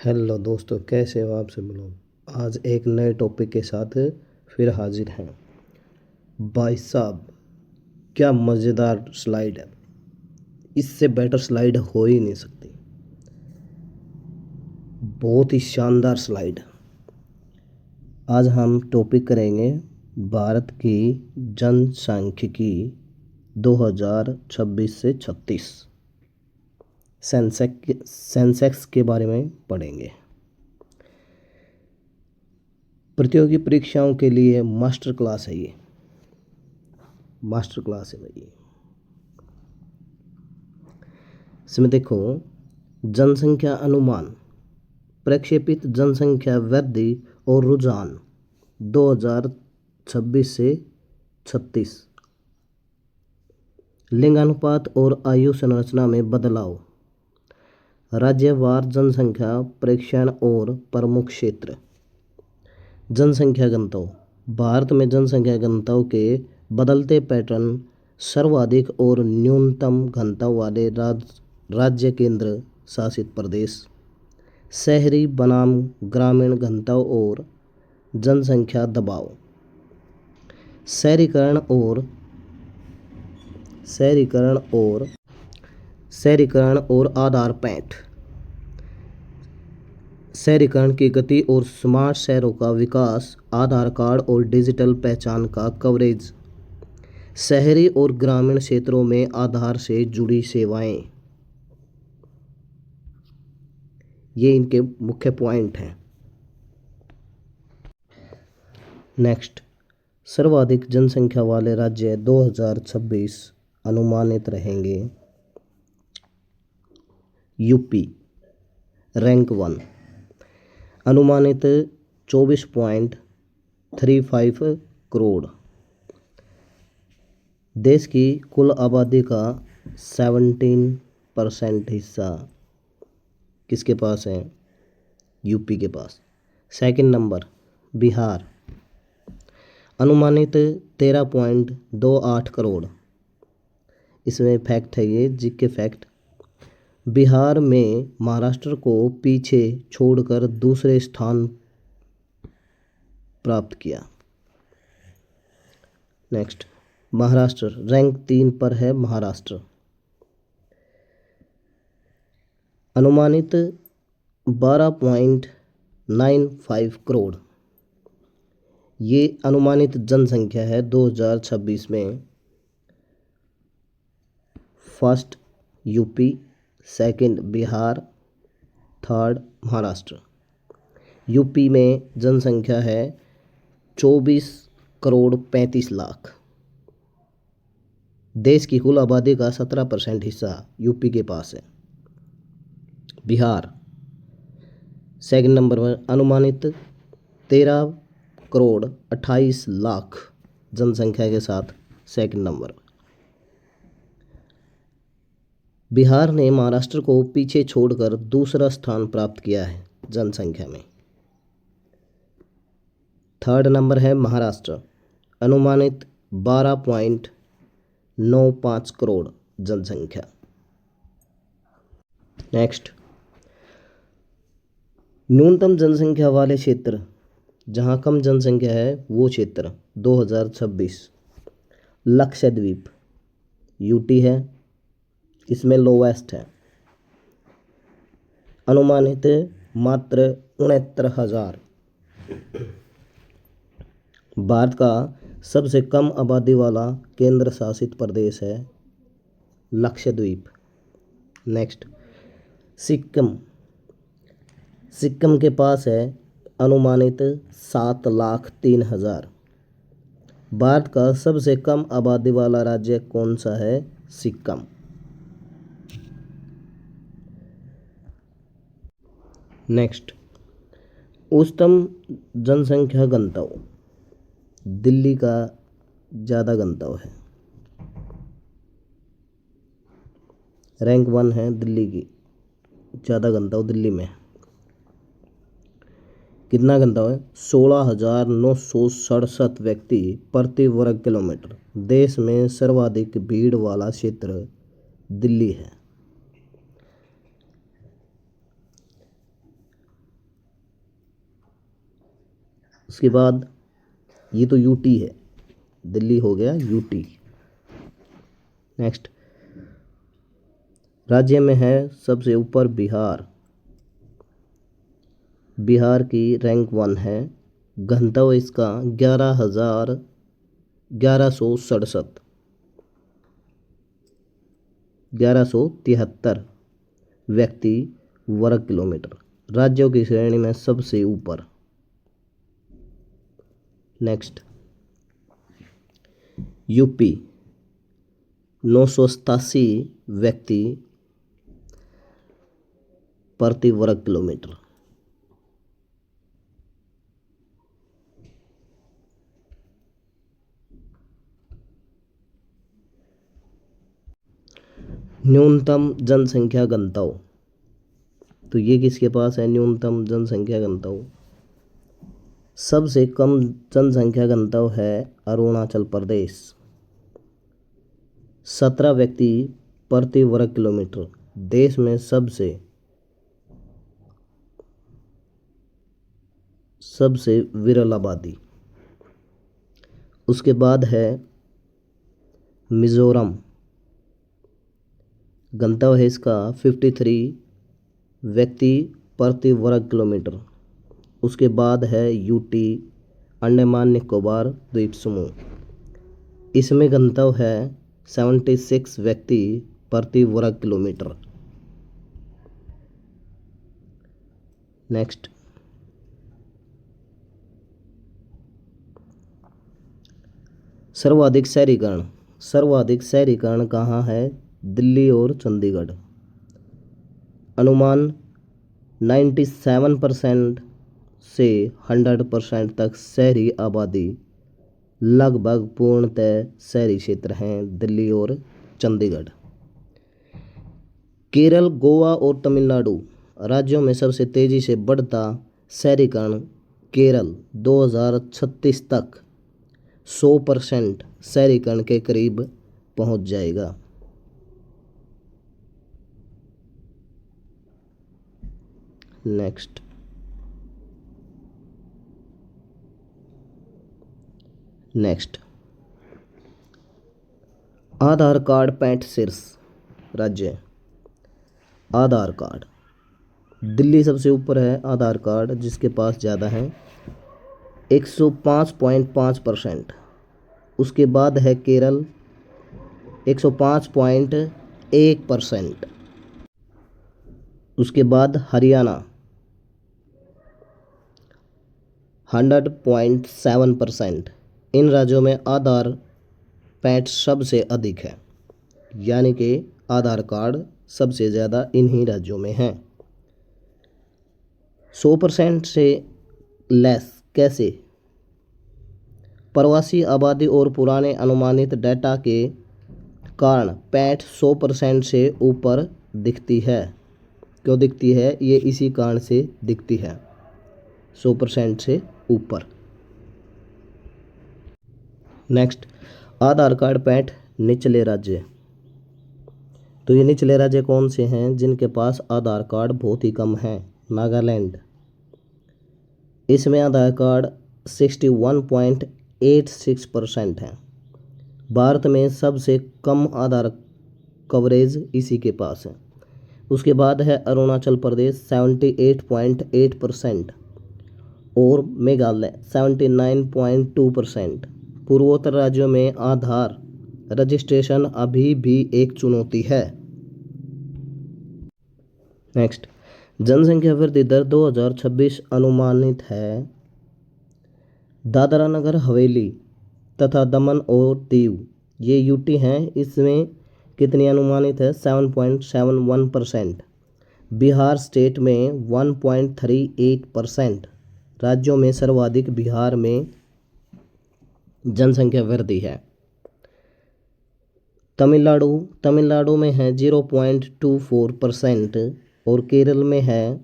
Hello दोस्तों, कैसे हो आप सब लोग। आज एक नए टॉपिक के साथ फिर हाजिर हैं। भाई साहब, क्या मज़ेदार स्लाइड है। इससे बेटर स्लाइड हो ही नहीं सकती। बहुत ही शानदार स्लाइड। आज हम टॉपिक करेंगे भारत की जनसांख्यिकी 2026 से 36। सेंसेक्स के बारे में पढ़ेंगे। प्रतियोगी परीक्षाओं के लिए मास्टर क्लास है ये। मास्टर क्लास है भाई। इसमें देखो, जनसंख्या अनुमान, प्रक्षेपित जनसंख्या वृद्धि और रुझान 2026 से 36। लिंगानुपात और आयु संरचना में बदलाव, राज्यवार जनसंख्या परीक्षण और प्रमुख क्षेत्र। जनसंख्या घनत्व, भारत में जनसंख्या घनत्व के बदलते पैटर्न, सर्वाधिक और न्यूनतम घनत्व वाले राज्य केंद्र शासित प्रदेश, शहरी बनाम ग्रामीण घनत्व और जनसंख्या दबाव, शहरीकरण और आधार पैंठ, शहरीकरण की गति और स्मार्ट शहरों का विकास, आधार कार्ड और डिजिटल पहचान का कवरेज, शहरी और ग्रामीण क्षेत्रों में आधार से जुड़ी सेवाएं। ये इनके मुख्य पॉइंट हैं। नेक्स्ट, सर्वाधिक जनसंख्या वाले राज्य 2026 अनुमानित रहेंगे। यूपी रैंक 1, अनुमानित 24.35 करोड़। देश की कुल आबादी का 17% हिस्सा किसके पास है? यूपी के पास। सेकंड नंबर बिहार, अनुमानित 13.28 करोड़। इसमें फैक्ट है, ये जीके फैक्ट। बिहार में महाराष्ट्र को पीछे छोड़कर दूसरे स्थान प्राप्त किया। नेक्स्ट, महाराष्ट्र रैंक 3 पर है। महाराष्ट्र अनुमानित 12.95 करोड़। ये अनुमानित जनसंख्या है 2026 में। First UP, second Bihar, third Maharashtra. UP में जनसंख्या है 24,35,00,000। देश की कुल आबादी का 17% हिस्सा यूपी के पास है। बिहार सेकंड नंबर पर, अनुमानित 13,28,00,000 जनसंख्या के साथ सेकंड नंबर। बिहार ने महाराष्ट्र को पीछे छोड़कर दूसरा स्थान प्राप्त किया है जनसंख्या में। थर्ड नंबर है महाराष्ट्र, अनुमानित 12.95 करोड़ जनसंख्या। नेक्स्ट, न्यूनतम जनसंख्या वाले क्षेत्र, जहां कम जनसंख्या है वो क्षेत्र 2026 लक्षद्वीप यूटी है। इसमें लोवेस्ट है, अनुमानित मात्र 69,000। भारत का सबसे कम आबादी वाला केंद्र शासित प्रदेश है लक्षद्वीप। नेक्स्ट, सिक्किम के पास है, अनुमानित 7,03,000। भारत का सबसे कम आबादी वाला राज्य कौन सा है? सिक्किम। नेक्स्ट, उच्चतम जनसंख्या घनत्व, दिल्ली का ज़्यादा घनत्व है। रैंक 1 है दिल्ली की, ज़्यादा घनत्व दिल्ली में। कितना घनत्व है? 16,967 व्यक्ति प्रति वर्ग किलोमीटर। देश में सर्वाधिक भीड़ वाला क्षेत्र दिल्ली है। उसके बाद ये तो यूटी है, दिल्ली हो गया यूटी। नेक्स्ट, राज्य में है सबसे ऊपर बिहार। बिहार की रैंक 1 है, घनत्व इसका 11,1167 1173 व्यक्ति वर्ग किलोमीटर, राज्यों की श्रेणी में सबसे ऊपर। नेक्स्ट, यूपी 987 व्यक्ति प्रति वर्ग किलोमीटर। न्यूनतम जनसंख्या घनत्व, तो ये किसके पास है न्यूनतम जनसंख्या घनत्व? सबसे कम जनसंख्या घनत्व है अरुणाचल प्रदेश, 17 व्यक्ति प्रति वर्ग किलोमीटर, देश में सबसे विरल आबादी। उसके बाद है मिजोरम, घनत्व है इसका 53 व्यक्ति प्रति वर्ग किलोमीटर। उसके बाद है यूटी, अंडमान निकोबार द्वीप समूह, इसमें घनत्व है 76 व्यक्ति प्रति वर्ग किलोमीटर। नेक्स्ट, सर्वाधिक शहरीकरण। सर्वाधिक शहरीकरण कहाँ है? दिल्ली और चंडीगढ़। अनुमान 97% से 100% तक शहरी आबादी लगभग पूर्णतः शहरी क्षेत्र हैं दिल्ली और चंडीगढ़। केरल, गोवा और तमिलनाडु राज्यों में सबसे तेजी से बढ़ता शहरीकरण। केरल 2036 तक 100% शहरीकरण के करीब पहुंच जाएगा। नेक्स्ट, आधार कार्ड 65 शीर्ष राज्य। आधार कार्ड दिल्ली सबसे ऊपर है, आधार कार्ड जिसके पास ज़्यादा है 105.5%। उसके बाद है केरल 105.1%। उसके बाद हरियाणा 100.7%। इन राज्यों में आधार 65 सबसे अधिक है, यानी कि आधार कार्ड सबसे ज़्यादा इन्हीं राज्यों में है। 100% से लेस कैसे? प्रवासी आबादी और पुराने अनुमानित डेटा के कारण 65-100% से ऊपर दिखती है। क्यों दिखती है? ये इसी कारण से दिखती है 100% से ऊपर। नेक्स्ट, आधार कार्ड 65 निचले राज्य। तो ये निचले राज्य कौन से हैं जिनके पास आधार कार्ड बहुत ही कम है? नागालैंड, इसमें आधार कार्ड 61.86% है। भारत में सबसे कम आधार कवरेज इसी के पास है। उसके बाद है अरुणाचल प्रदेश 78.8% और मेघालय 79.2%। पूर्वोत्तर राज्यों में आधार रजिस्ट्रेशन अभी भी एक चुनौती है। नेक्स्ट, जनसंख्या वृद्धि दर 2026 अनुमानित है। दादरा नगर हवेली तथा दमन और दीव ये यूटी हैं, इसमें कितनी अनुमानित है? 7.71%। बिहार स्टेट में 1.38%। राज्यों में सर्वाधिक बिहार में जनसंख्या वृद्धि है। तमिलनाडु में है 0.24% और केरल में है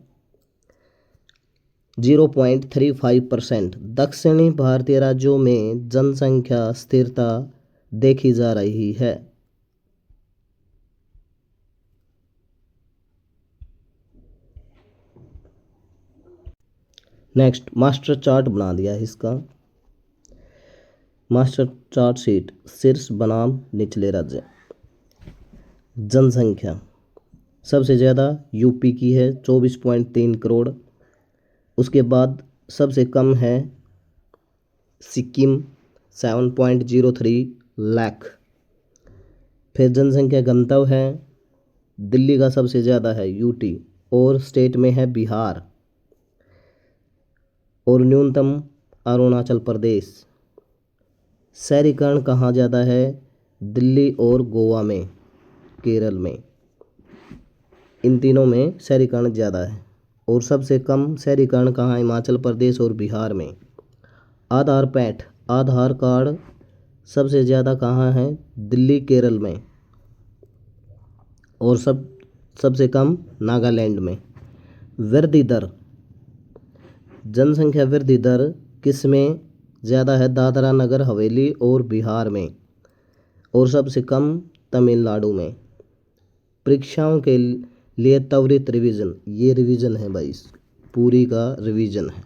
0.35%। दक्षिणी भारतीय राज्यों में जनसंख्या स्थिरता देखी जा रही है। नेक्स्ट मास्टर चार्ट बना दिया है इसका। मास्टर चार्ट शीट शीर्ष बनाम निचले राज्य। जनसंख्या सबसे ज़्यादा यूपी की है 24.3 करोड़। उसके बाद सबसे कम है सिक्किम 7.03 लाख। फिर जनसंख्या घनत्व है दिल्ली का सबसे ज़्यादा है यूटी, और स्टेट में है बिहार, और न्यूनतम अरुणाचल प्रदेश। शहरीकरण कहाँ ज़्यादा है दिल्ली और गोवा में, केरल में, इन तीनों में शहरीकरण ज़्यादा है। और सबसे कम शहरीकरण कहाँ, हिमाचल प्रदेश और बिहार में। आधार पैठ आधार कार्ड सबसे ज़्यादा कहाँ है दिल्ली केरल में, और सबसे कम नागालैंड में। वृद्धि दर जनसंख्या वृद्धि दर किस में ज़्यादा है दादरा नगर हवेली और बिहार में, और सबसे कम तमिलनाडु में। परीक्षाओं के लिए त्वरित रिवीजन, ये रिवीजन है भाई, पूरी का रिवीजन है।